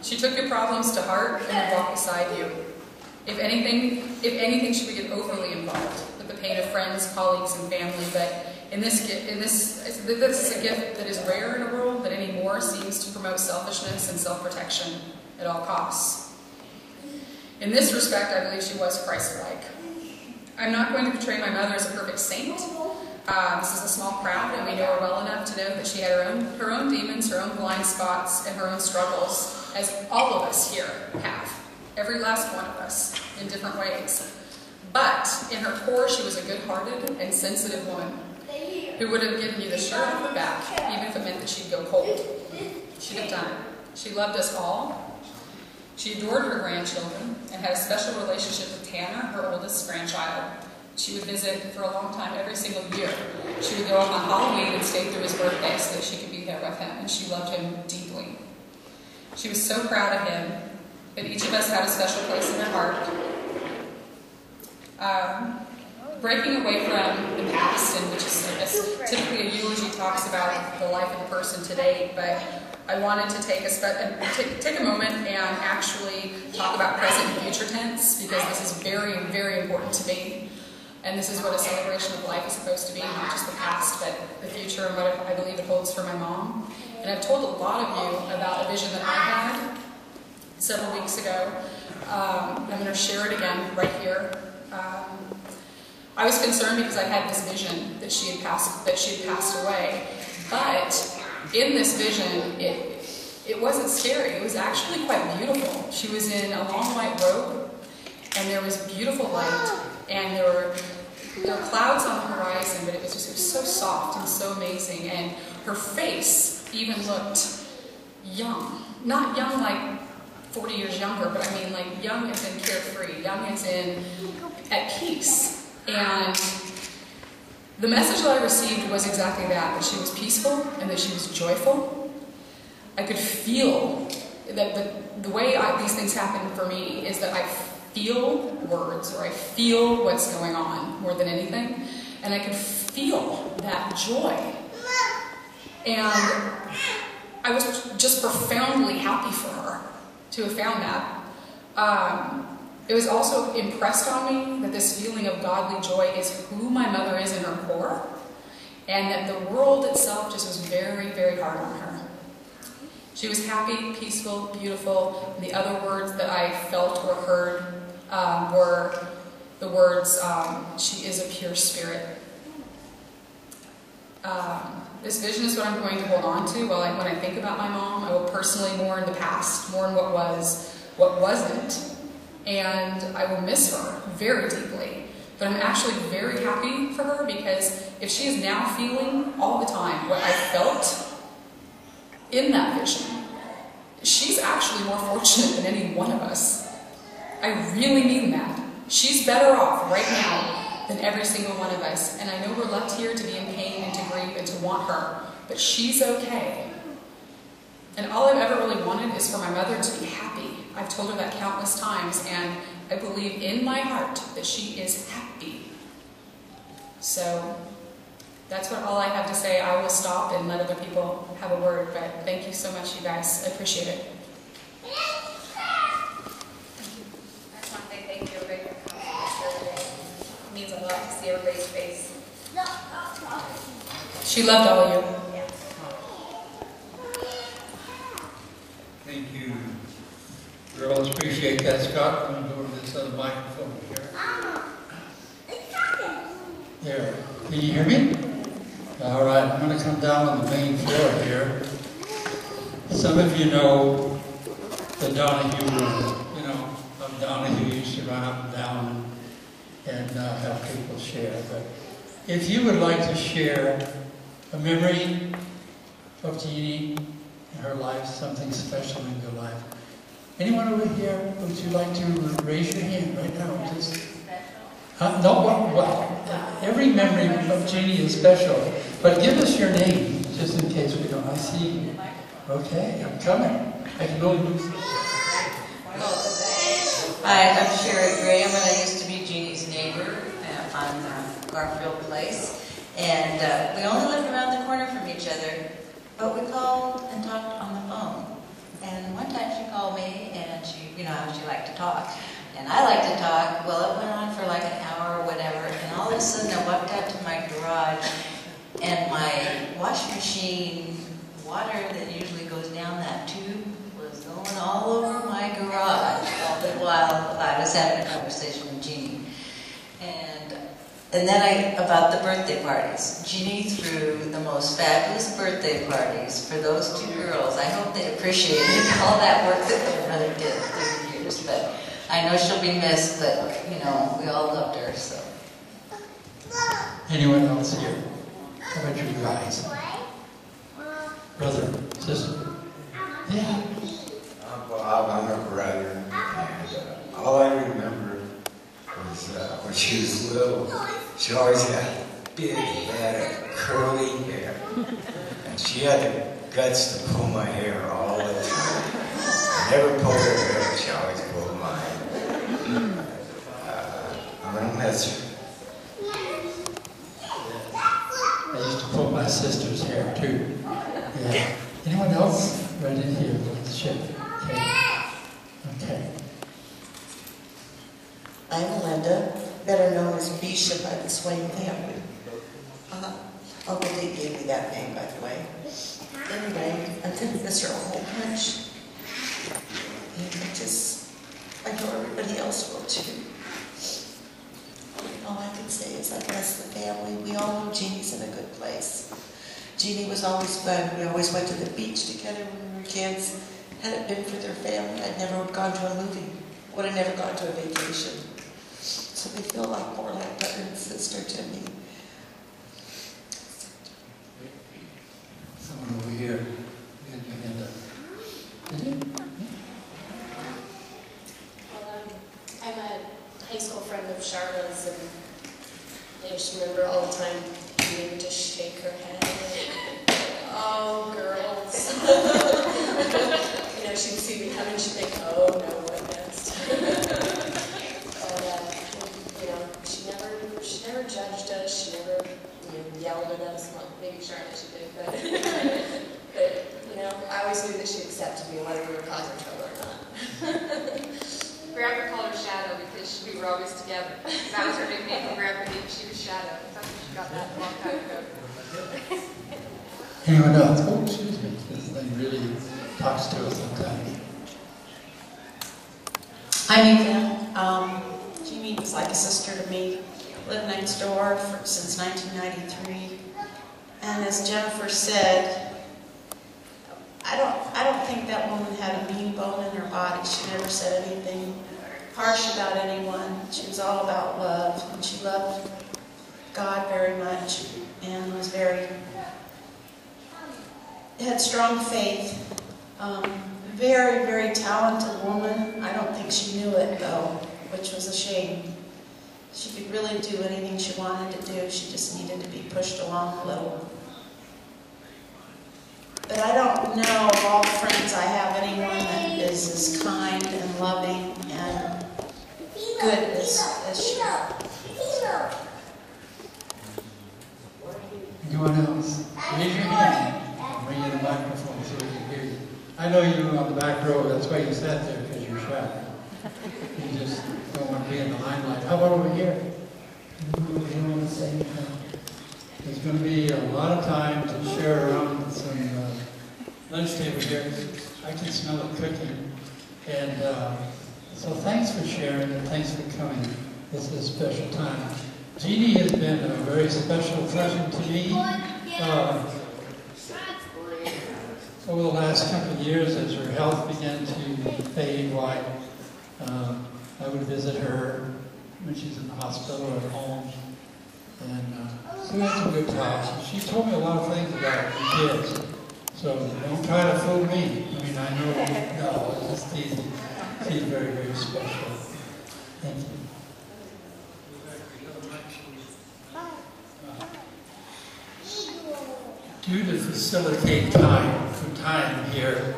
She took your problems to heart and would walk beside you. If anything, she would get overly involved with the pain of friends, colleagues, and family. But this is a gift that is rare in a world that anymore seems to promote selfishness and self-protection at all costs. In this respect, I believe she was Christ-like. I'm not going to portray my mother as a perfect saint. This is a small crowd, and we know her well enough to know that she had her own demons, her own blind spots, and her own struggles, as all of us here have. Every last one of us, in different ways. But in her core, she was a good-hearted and sensitive woman who would have given you the shirt off her back, even if it meant that she'd go cold. She'd have done it. She loved us all. She adored her grandchildren and had a special relationship with Tanner, her oldest grandchild. She would visit for a long time every single year. She would go up on Halloween and stay through his birthday so that she could be there with him, and she loved him deeply. She was so proud of him, but each of us had a special place in her heart. Breaking away from the past, and which is typically a eulogy talks about the life of the person to date, but I wanted to take a moment and actually talk about present and future tense, because this is very, very important to me. And this is what a celebration of life is supposed to be, not just the past, but the future and what I believe it holds for my mom. And I've told a lot of you about a vision that I had several weeks ago. I'm going to share it again right here. I was concerned because I had this vision that she had passed away. But in this vision, it wasn't scary. It was actually quite beautiful. She was in a long white robe, and there was beautiful light, and there were clouds on the horizon, but it was so soft and so amazing. And her face even looked young. Not young like 40 years younger, but I mean like young as in carefree, young as in at peace. And the message that I received was exactly that she was peaceful and that she was joyful. I could feel that the way these things happen for me is that I feel words, or I feel what's going on more than anything, and I could feel that joy. And I was just profoundly happy for her to have found that. It was also impressed on me that this feeling of godly joy is who my mother is in her core, and that the world itself just was very, very hard on her. She was happy, peaceful, beautiful. And the other words that I felt or heard were the words, she is a pure spirit. This vision is what I'm going to hold on to when I think about my mom. I will personally mourn the past, mourn what was, what wasn't, and I will miss her very deeply. But I'm actually very happy for her, because if she is now feeling all the time what I felt in that vision, she's actually more fortunate than any one of us. I really mean that. She's better off right now than every single one of us. And I know we're left here to be in pain and to grieve and to want her, but she's okay. And all I've ever really wanted is for my mother to be happy. I've told her that countless times, and I believe in my heart that she is happy. So that's all I have to say. I will stop and let other people have a word, but thank you so much, you guys. I appreciate it. I just want to say thank you everybody for coming today. It means a lot to see everybody's face. She loved all of you. Yeah. Thank you. Girls, appreciate that. Scott, I'm going to go to this other microphone here. There. Can you hear me? All right, I'm going to come down on the main floor here. Some of you know the Donahue room. You know, Donahue used to run up and down and have people share. But if you would like to share a memory of Jeanie in her life, something special in your life, anyone over here, would you like to raise your hand right now? Just, no, well, every memory of Jeanie is special, but give us your name, just in case we don't. I see you. Okay, I'm coming. I can only lose it. Hi, I'm Sherry Graham, and I used to be Jeanie's neighbor on Garfield Place. And we only lived around the corner from each other, but we called and talked on the phone. And how she liked to talk. And I like to talk. Well, it went on for like an hour or whatever, and all of a sudden I walked out to my garage, and my washing machine water that usually goes down that tube was going all over my garage all the while I was having a conversation with Jeanie. And then about the birthday parties. Jeanie threw the most fabulous birthday parties for those two girls. I hope they appreciated all that work that their mother did through the years. But I know she'll be missed, but, you know, we all loved her, so. Anyone else here? How about you guys? Brother, sister? Yeah. I'm Bob, I'm her brother. And all I remember was when she was little, she always had big head of curly hair. And she had the guts to pull my hair all the time. I never pulled her hair, but she always pulled mine. I'm going to miss her. I used to pull my sister's hair too. Yeah. Anyone else? Right in here, let's shift. Okay. Okay. I'm Linda, better known as Bisha by the Swain family. Uncle Dee gave me that name, by the way. Anyway, I'm going to miss her a whole bunch. And I know everybody else will too. All I can say is I bless the family. We all know Jeannie's in a good place. Jeanie was always fun. We always went to the beach together when we were kids. Had it been for their family, I'd never have gone to a movie. Would have never gone to a vacation. So they feel like more like brother and sister to me. Someone over here. You had your hand up. Did you? I'm a high school friend of Charlotte's, and I just remember all the time she would just shake her head. Oh, girls. You know, she'd see me coming, she'd think, oh, no, what next? You know, she never judged us, she never, you know, yelled at us. Well, maybe Charlotte she did, but, you know, I always knew that she accepted me whether we were causing trouble or not. Grandpa called her Shadow because we were always together. That was her nickname for Grandpa. She was Shadow. I thought she got that a long time ago. Anyone else? Oh, excuse me. This thing really talks to us sometimes. I'm Eva. Jeanie was like a sister to me. Lived next door since 1993. And as Jennifer said, I don't think that woman had a mean bone in her body. She never said anything harsh about anyone. She was all about love, and she loved God very much, and was had strong faith. Very, very talented woman. I don't think she knew it though, which was a shame. She could really do anything she wanted to do. She just needed to be pushed along a little. But I don't know of all the friends I have anyone that is as kind and loving and good as she. Anyone else? Raise your hand. I'll bring you the microphone so we can hear you. I know you on the back row. That's why you sat there, because you're shy. You just don't want to be in the limelight. How about over here? Anyone want to say anything? There's going to be a lot of time to share around some lunch table here. I can smell it cooking. And so thanks for sharing and thanks for coming. This is a special time. Jeanie has been a very special person to me over the last couple of years as her health began to fade. I would visit her when she's in the hospital or at home. And so we had some good talks. She told me a lot of things about the kids. So don't try to fool me. I mean, I know, no, it's just easy. She's very, very special. Thank you. Due to facilitate time here,